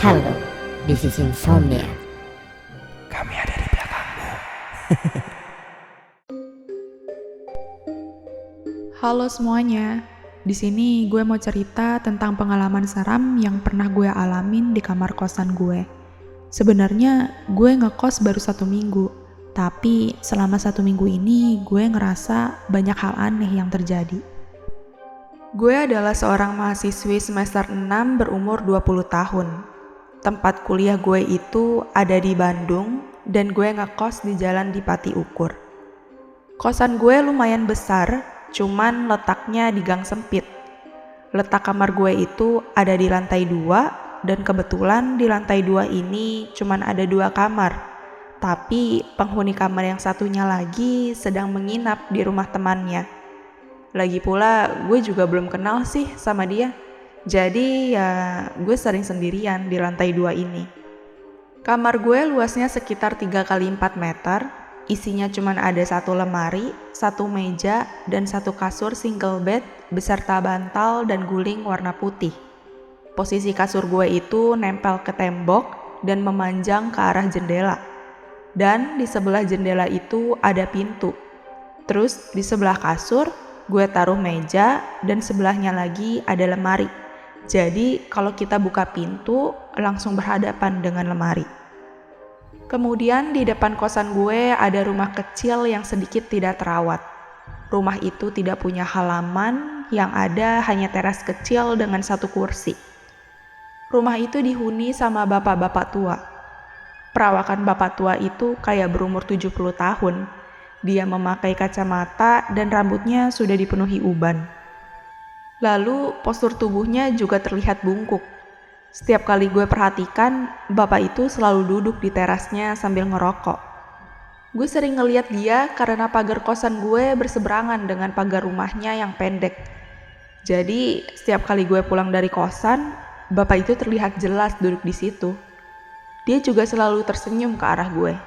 Halo, this is Insomnia. Kami ada di belakangmu. Halo semuanya, di sini gue mau cerita tentang pengalaman seram yang pernah gue alamin di kamar kosan gue. Sebenarnya gue ngekos baru 1 minggu, tapi selama 1 minggu ini gue ngerasa banyak hal aneh yang terjadi. Gue adalah seorang mahasiswi semester 6 berumur 20 tahun. Tempat kuliah gue itu ada di Bandung dan gue ngekos di Jalan Dipati Ukur. Kosan gue lumayan besar, cuman letaknya di gang sempit. Letak kamar gue itu ada di lantai 2 dan kebetulan di lantai 2 ini cuman ada 2 kamar. Tapi penghuni kamar yang satunya lagi sedang menginap di rumah temannya. Lagi pula gue juga belum kenal sih sama dia. Jadi ya gue sering sendirian di lantai 2 ini. Kamar gue luasnya sekitar 3 kali 4 meter. Isinya cuma ada 1 lemari, 1 meja, dan 1 kasur single bed beserta bantal dan guling warna putih. Posisi kasur gue itu nempel ke tembok dan memanjang ke arah jendela. Dan di sebelah jendela itu ada pintu. Terus di sebelah kasur gue taruh meja dan sebelahnya lagi ada lemari. Jadi kalau kita buka pintu langsung berhadapan dengan lemari. Kemudian di depan kosan gue ada rumah kecil yang sedikit tidak terawat. Rumah itu tidak punya halaman, yang ada hanya teras kecil dengan 1 kursi. Rumah itu dihuni sama bapak-bapak tua. Perawakan bapak tua itu kayak berumur 70 tahun. Dia memakai kacamata dan rambutnya sudah dipenuhi uban. Lalu postur tubuhnya juga terlihat bungkuk. Setiap kali gue perhatikan, bapak itu selalu duduk di terasnya sambil ngerokok. Gue sering ngeliat dia karena pagar kosan gue berseberangan dengan pagar rumahnya yang pendek. Jadi setiap kali gue pulang dari kosan, bapak itu terlihat jelas duduk di situ. Dia juga selalu tersenyum ke arah gue.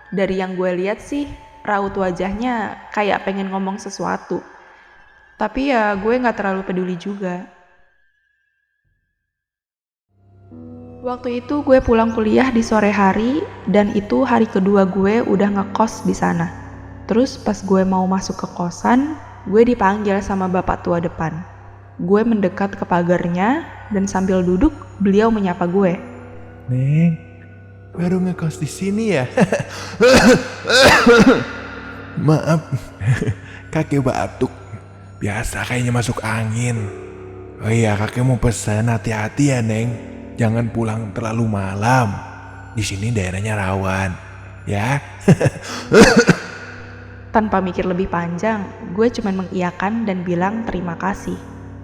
Dari yang gue lihat sih, raut wajahnya kayak pengen ngomong sesuatu. Tapi ya gue gak terlalu peduli juga. Waktu itu gue pulang kuliah di sore hari dan itu hari kedua gue udah ngekos di sana. Terus pas gue mau masuk ke kosan, gue dipanggil sama bapak tua depan. Gue mendekat ke pagarnya dan sambil duduk beliau menyapa gue. Neng, baru ngekos di sini ya? Maaf, kakek batuk. Biasa kayaknya masuk angin. Oh iya, kakek mau pesan hati-hati ya, Neng. Jangan pulang terlalu malam. Di sini daerahnya rawan, ya. Tanpa mikir lebih panjang, gue cuma mengiyakan dan bilang terima kasih.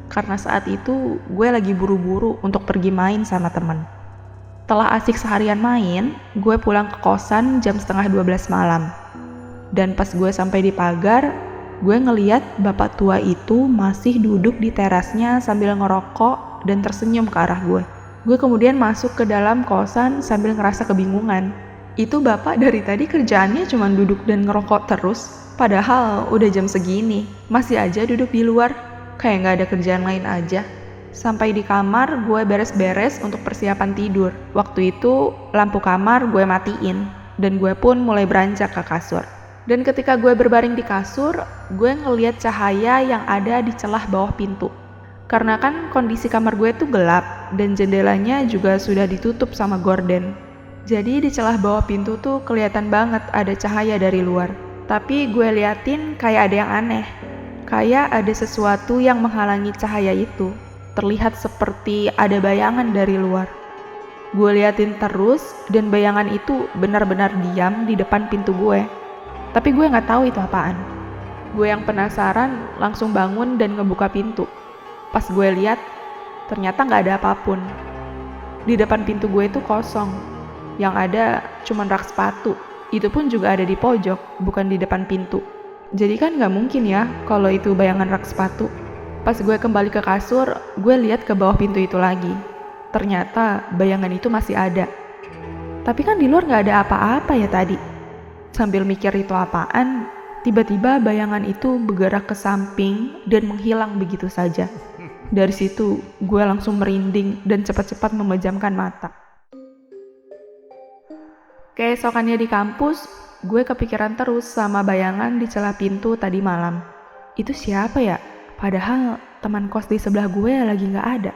Karena saat itu gue lagi buru-buru untuk pergi main sama temen. Setelah asik seharian main, gue pulang ke kosan jam setengah 12 malam. Dan pas gue sampai di pagar, gue ngeliat bapak tua itu masih duduk di terasnya sambil ngerokok dan tersenyum ke arah gue. Gue kemudian masuk ke dalam kosan sambil ngerasa kebingungan. Itu bapak dari tadi kerjaannya cuma duduk dan ngerokok terus, padahal udah jam segini, masih aja duduk di luar, kayak gak ada kerjaan lain aja. Sampai di kamar, gue beres-beres untuk persiapan tidur. Waktu itu, lampu kamar gue matiin, dan gue pun mulai beranjak ke kasur. Dan ketika gue berbaring di kasur, gue ngeliat cahaya yang ada di celah bawah pintu. Karena kan kondisi kamar gue tuh gelap, dan jendelanya juga sudah ditutup sama gorden. Jadi di celah bawah pintu tuh kelihatan banget ada cahaya dari luar. Tapi gue liatin kayak ada yang aneh. Kayak ada sesuatu yang menghalangi cahaya itu. Terlihat seperti ada bayangan dari luar. Gue liatin terus, dan bayangan itu benar-benar diam di depan pintu gue. Tapi gue gak tahu itu apaan. Gue yang penasaran langsung bangun dan ngebuka pintu. Pas gue lihat, ternyata gak ada apapun. Di depan pintu gue itu kosong. Yang ada cuma rak sepatu. Itu pun juga ada di pojok, bukan di depan pintu. Jadi kan gak mungkin ya kalau itu bayangan rak sepatu. Pas gue kembali ke kasur, gue lihat ke bawah pintu itu lagi. Ternyata bayangan itu masih ada. Tapi kan di luar gak ada apa-apa ya tadi. Sambil mikir itu apaan, tiba-tiba bayangan itu bergerak ke samping dan menghilang begitu saja. Dari situ, gue langsung merinding dan cepat-cepat memejamkan mata. Keesokannya di kampus, gue kepikiran terus sama bayangan di celah pintu tadi malam. Itu siapa ya? Padahal teman kos di sebelah gue lagi gak ada.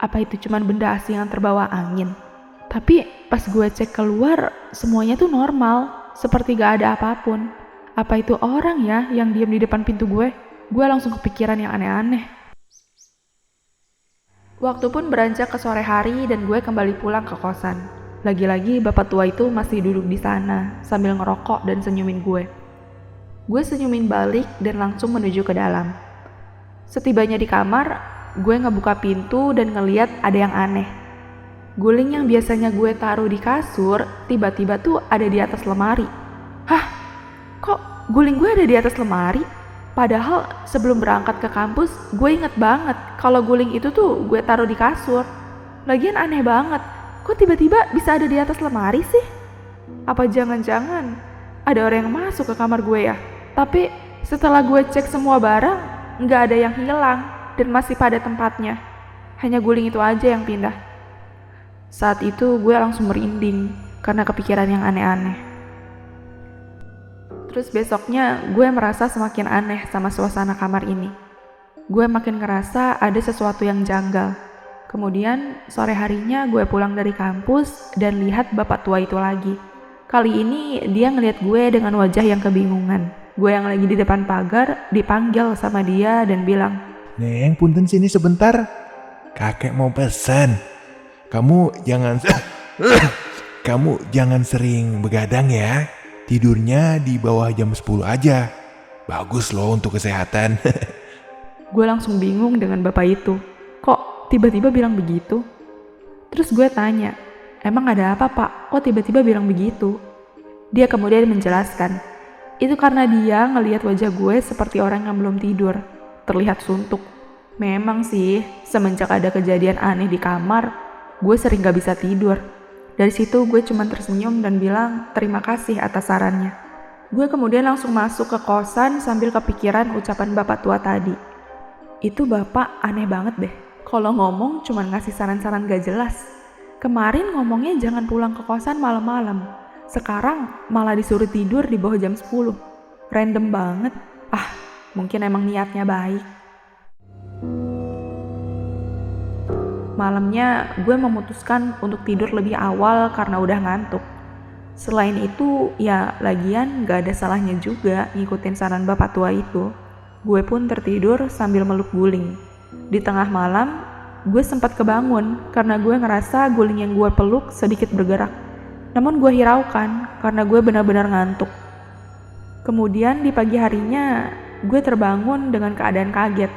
Apa itu cuman benda asing yang terbawa angin? Tapi pas gue cek keluar, semuanya tuh normal, seperti gak ada apapun. Apa itu orang ya yang diam di depan pintu gue? Gue langsung kepikiran yang aneh-aneh. Waktu pun beranjak ke sore hari dan gue kembali pulang ke kosan. Lagi-lagi bapak tua itu masih duduk di sana sambil ngerokok dan senyumin gue. Gue senyumin balik dan langsung menuju ke dalam. Setibanya di kamar, gue ngebuka pintu dan ngeliat ada yang aneh. Guling yang biasanya gue taruh di kasur, tiba-tiba tuh ada di atas lemari. Hah? Kok guling gue ada di atas lemari? Padahal sebelum berangkat ke kampus, gue inget banget kalau guling itu tuh gue taruh di kasur. Lagian aneh banget, kok tiba-tiba bisa ada di atas lemari sih? Apa jangan-jangan ada orang yang masuk ke kamar gue ya? Tapi setelah gue cek semua barang, nggak ada yang hilang dan masih pada tempatnya. Hanya guling itu aja yang pindah. Saat itu gue langsung merinding karena kepikiran yang aneh-aneh. Terus besoknya gue merasa semakin aneh sama suasana kamar ini. Gue makin ngerasa ada sesuatu yang janggal. Kemudian sore harinya gue pulang dari kampus dan lihat bapak tua itu lagi. Kali ini dia ngeliat gue dengan wajah yang kebingungan. Gue yang lagi di depan pagar dipanggil sama dia dan bilang, "Neng, punten sini sebentar. Kakek mau pesan. Kamu jangan sering begadang ya. Tidurnya di bawah jam 10 aja. Bagus loh untuk kesehatan." Gue langsung bingung dengan bapak itu. Kok tiba-tiba bilang begitu? Terus gue tanya, emang ada apa pak? Kok tiba-tiba bilang begitu? Dia kemudian menjelaskan, itu karena dia ngelihat wajah gue seperti orang yang belum tidur, terlihat suntuk. Memang sih, semenjak ada kejadian aneh di kamar, gue sering gak bisa tidur. Dari situ gue cuma tersenyum dan bilang terima kasih atas sarannya. Gue kemudian langsung masuk ke kosan sambil kepikiran ucapan bapak tua tadi. Itu bapak aneh banget deh. Kalau ngomong cuma ngasih saran-saran gak jelas. Kemarin ngomongnya jangan pulang ke kosan malam-malam. Sekarang malah disuruh tidur di bawah jam 10. Random banget. Mungkin emang niatnya baik. Malamnya gue memutuskan untuk tidur lebih awal karena udah ngantuk. Selain itu, ya lagian gak ada salahnya juga ngikutin saran bapak tua itu. Gue pun tertidur sambil meluk guling. Di tengah malam, gue sempat kebangun karena gue ngerasa guling yang gue peluk sedikit bergerak. Namun gue hiraukan karena gue benar-benar ngantuk. Kemudian di pagi harinya, gue terbangun dengan keadaan kaget.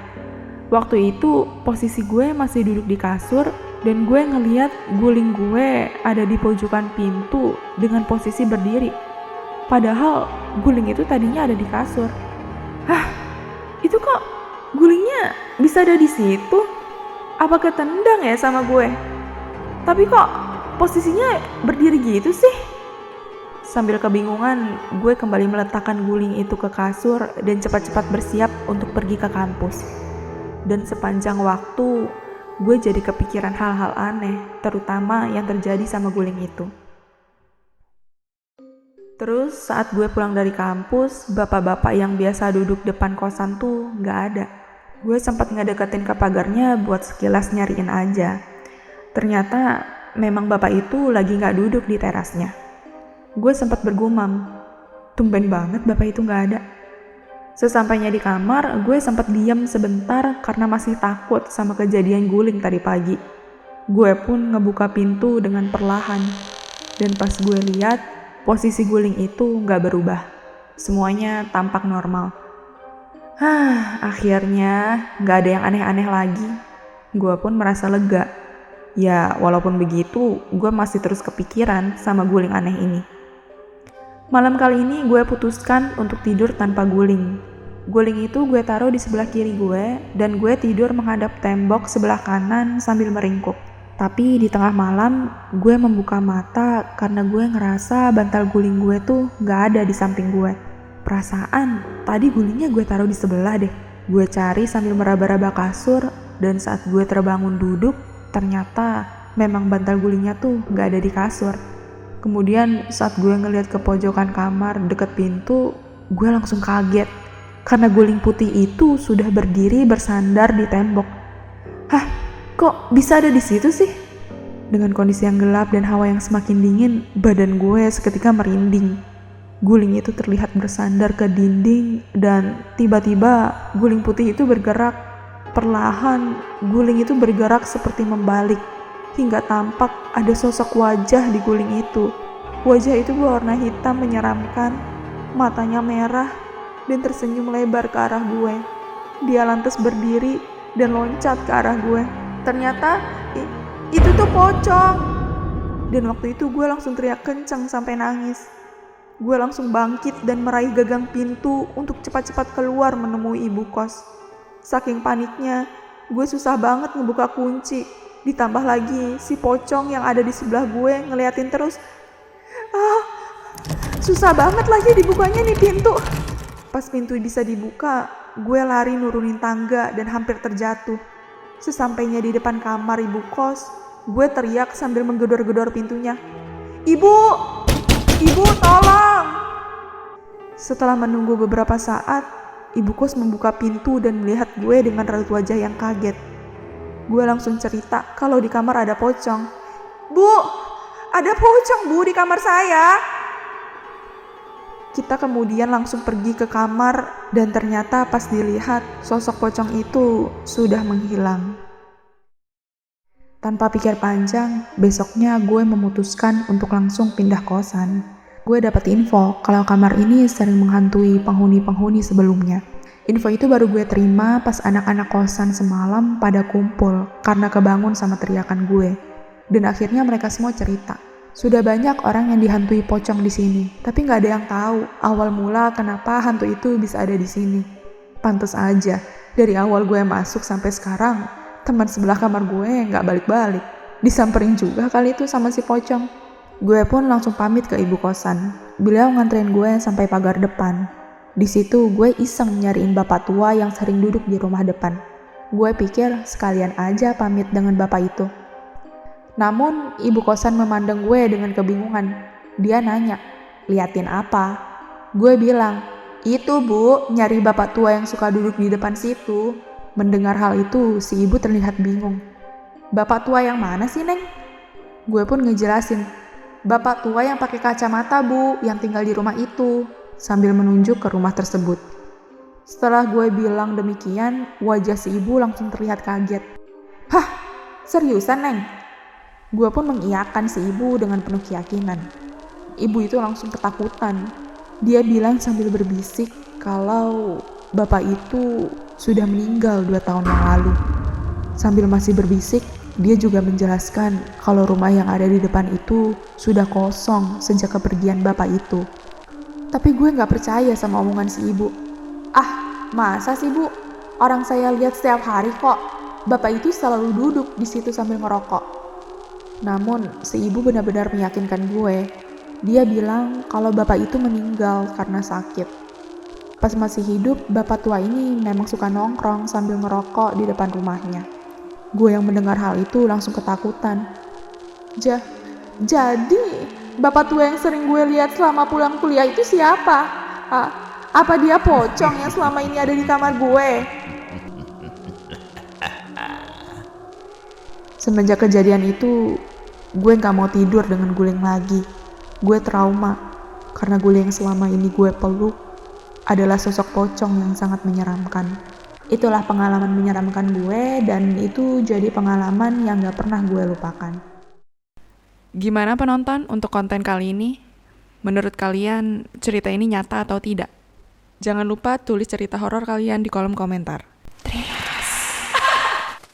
Waktu itu posisi gue masih duduk di kasur dan gue ngeliat guling gue ada di pojokan pintu dengan posisi berdiri. Padahal guling itu tadinya ada di kasur. Itu kok gulingnya bisa ada di situ? Apa ketendang ya sama gue? Tapi kok posisinya berdiri gitu sih? Sambil kebingungan, gue kembali meletakkan guling itu ke kasur dan cepat-cepat bersiap untuk pergi ke kampus. Dan sepanjang waktu, gue jadi kepikiran hal-hal aneh, terutama yang terjadi sama guling itu. Terus saat gue pulang dari kampus, bapak-bapak yang biasa duduk depan kosan tuh gak ada. Gue sempat ngedeketin ke pagarnya buat sekilas nyariin aja. Ternyata memang bapak itu lagi gak duduk di terasnya. Gue sempat bergumam, tumben banget bapak itu gak ada. Sesampainya di kamar, gue sempat diam sebentar karena masih takut sama kejadian guling tadi pagi. Gue pun ngebuka pintu dengan perlahan. Dan pas gue lihat, posisi guling itu gak berubah. Semuanya tampak normal. Akhirnya gak ada yang aneh-aneh lagi. Gue pun merasa lega. Ya, walaupun begitu, gue masih terus kepikiran sama guling aneh ini. Malam kali ini gue putuskan untuk tidur tanpa guling. Guling itu gue taruh di sebelah kiri gue dan gue tidur menghadap tembok sebelah kanan sambil meringkuk. Tapi di tengah malam gue membuka mata karena gue ngerasa bantal guling gue tuh gak ada di samping gue. Perasaan tadi gulingnya gue taruh di sebelah deh. Gue cari sambil meraba-raba kasur dan saat gue terbangun duduk ternyata memang bantal gulingnya tuh gak ada di kasur. Kemudian saat gue ngeliat ke pojokan kamar deket pintu, gue langsung kaget. Karena guling putih itu sudah berdiri bersandar di tembok. Hah, kok bisa ada di situ sih? Dengan kondisi yang gelap dan hawa yang semakin dingin, badan gue seketika merinding. Guling itu terlihat bersandar ke dinding dan tiba-tiba guling putih itu bergerak. Perlahan, guling itu bergerak seperti membalik. Hingga tampak ada sosok wajah di guling itu. Wajah itu berwarna hitam menyeramkan, matanya merah, dan tersenyum lebar ke arah gue. Dia lantas berdiri dan loncat ke arah gue. Ternyata itu tuh pocong. Dan waktu itu gue langsung teriak kencang sampai nangis. Gue langsung bangkit dan meraih gagang pintu untuk cepat-cepat keluar menemui ibu kos. Saking paniknya, gue susah banget ngebuka kunci. Ditambah lagi si pocong yang ada di sebelah gue ngeliatin terus. Susah banget lagi dibukanya nih pintu. Pas pintu bisa dibuka, gue lari nurunin tangga dan hampir terjatuh. Sesampainya di depan kamar ibu kos, gue teriak sambil menggedor-gedor pintunya. Ibu! Ibu, tolong! Setelah menunggu beberapa saat, ibu kos membuka pintu dan melihat gue dengan raut wajah yang kaget. Gue langsung cerita kalau di kamar ada pocong. Bu, ada pocong bu di kamar saya. Kita kemudian langsung pergi ke kamar dan ternyata pas dilihat sosok pocong itu sudah menghilang. Tanpa pikir panjang, besoknya gue memutuskan untuk langsung pindah kosan. Gue dapat info kalau kamar ini sering menghantui penghuni-penghuni sebelumnya. Info itu baru gue terima pas anak-anak kosan semalam pada kumpul karena kebangun sama teriakan gue. Dan akhirnya mereka semua cerita. Sudah banyak orang yang dihantui pocong di sini, tapi nggak ada yang tahu awal mula kenapa hantu itu bisa ada di sini. Pantes aja, dari awal gue masuk sampai sekarang, teman sebelah kamar gue nggak balik-balik. Disamperin juga kali itu sama si pocong. Gue pun langsung pamit ke ibu kosan. Beliau nganterin gue sampai pagar depan. Di situ gue iseng nyariin bapak tua yang sering duduk di rumah depan. Gue pikir sekalian aja pamit dengan bapak itu. Namun ibu kosan memandang gue dengan kebingungan. Dia nanya, liatin apa? Gue bilang, itu bu, nyari bapak tua yang suka duduk di depan situ. Mendengar hal itu, si ibu terlihat bingung. Bapak tua yang mana sih, Neng? Gue pun ngejelasin, bapak tua yang pakai kacamata bu, yang tinggal di rumah itu, sambil menunjuk ke rumah tersebut. Setelah gue bilang demikian, wajah si ibu langsung terlihat kaget. Hah, seriusan Neng? Gue pun mengiyakan si ibu dengan penuh keyakinan. Ibu itu langsung ketakutan. Dia bilang sambil berbisik kalau bapak itu sudah meninggal 2 tahun yang lalu. Sambil masih berbisik, dia juga menjelaskan kalau rumah yang ada di depan itu sudah kosong sejak kepergian bapak itu. Tapi gue gak percaya sama omongan si ibu. Ah, masa sih bu? Orang saya lihat setiap hari kok. Bapak itu selalu duduk di situ sambil ngerokok. Namun, si ibu benar-benar meyakinkan gue. Dia bilang kalau bapak itu meninggal karena sakit. Pas masih hidup, bapak tua ini memang suka nongkrong sambil ngerokok di depan rumahnya. Gue yang mendengar hal itu langsung ketakutan. Jadi, bapak tua yang sering gue lihat selama pulang kuliah itu siapa? Apa dia pocong yang selama ini ada di kamar gue? Semenjak kejadian itu, gue gak mau tidur dengan guling lagi. Gue trauma, karena guling yang selama ini gue peluk adalah sosok pocong yang sangat menyeramkan. Itulah pengalaman menyeramkan gue, dan itu jadi pengalaman yang gak pernah gue lupakan. Gimana penonton untuk konten kali ini? Menurut kalian, cerita ini nyata atau tidak? Jangan lupa tulis cerita horor kalian di kolom komentar.